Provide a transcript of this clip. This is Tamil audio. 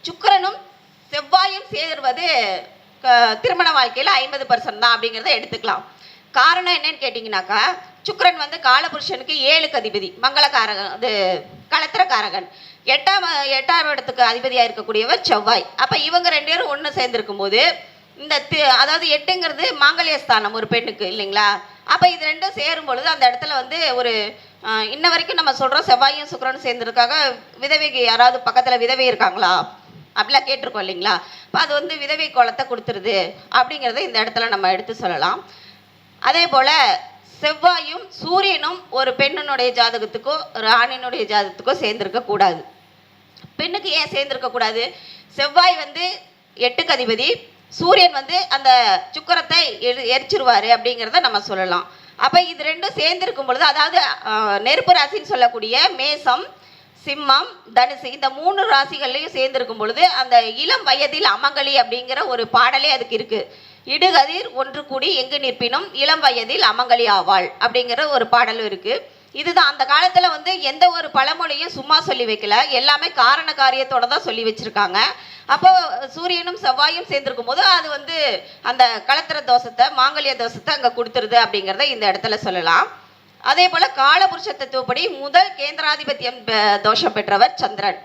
சுக்கிரனும் செவ்வாயும் சேர்வது திருமண வாழ்க்கையில் 50% தான் அப்படிங்கிறத எடுத்துக்கலாம். காரணம் என்னன்னு கேட்டிங்கனாக்கா, சுக்கிரன் வந்து காலபுருஷனுக்கு 7க்கு அதிபதி, மங்களகாரகன், அது களத்திரக்காரகன். 8ஆம் இடத்துக்கு அதிபதியாக இருக்கக்கூடியவர் செவ்வாய். அப்போ இவங்க 2 பேரும் ஒன்று சேர்ந்துருக்கும் போது இந்த அதாவது 8ங்கிறது மாங்கல்யஸ்தானம் ஒரு பெண்ணுக்கு இல்லைங்களா. அப்போ இது ரெண்டும் சேரும் பொழுது அந்த இடத்துல வந்து ஒரு இன்ன வரைக்கும் நம்ம சொல்கிறோம் செவ்வாயும் சுக்கிரனும் சேர்ந்துருக்காக, விதவைக்கு யாராவது பக்கத்தில் விதவை இருக்காங்களா அப்படிலாம் கேட்டிருக்கோம் இல்லைங்களா. இப்போ அது வந்து விதவை கோலத்தை கொடுத்துருது அப்படிங்கிறத இந்த இடத்துல நம்ம எடுத்து சொல்லலாம். அதே போல் செவ்வாயும் சூரியனும் ஒரு பெண்ணினுடைய ஜாதகத்துக்கோ ஒரு ஆணினுடைய ஜாதகத்துக்கோ சேர்ந்துருக்க கூடாது. பெண்ணுக்கு ஏன் சேர்ந்துருக்க கூடாது? செவ்வாய் வந்து 8க்கு அதிபதி, சூரியன் வந்து அந்த சுக்கிரத்தை எரிச்சிருவார் அப்படிங்கிறத நம்ம சொல்லலாம். அப்போ இது ரெண்டும் சேர்ந்துருக்கும் பொழுது, அதாவது நெருப்பு ராசின்னு சொல்லக்கூடிய மேசம், சிம்மம், தனுசு, இந்த 3 ராசிகள்லையும் சேர்ந்துருக்கும் பொழுது அந்த இளம் வயதில் அமங்கலி அப்படிங்கிற ஒரு பாடலே அதுக்கு இருக்குது. இடுகதிர் ஒன்று கூடி எங்கு நிற்பினும் இளம் வயதில் அமங்கலி ஆவாள் அப்படிங்கிற ஒரு பாடலும் இருக்குது. இதுதான் அந்த காலத்தில் வந்து எந்த ஒரு பழமொழியும் சும்மா சொல்லி வைக்கல, எல்லாமே காரண காரியத்தோட தான் சொல்லி வச்சுருக்காங்க. அப்போ சூரியனும் செவ்வாயும் சேர்ந்துருக்கும் போது அது வந்து அந்த களத்திர தோஷத்தை, மாங்கல்ய தோஷத்தை அங்கே கொடுத்துருது அப்படிங்கிறத இந்த இடத்துல சொல்லலாம். அதே போல் காலபுருஷ தத்துவப்படி முதல் கேந்திராதிபத்தியம் தோஷம் பெற்றவர் சந்திரன்.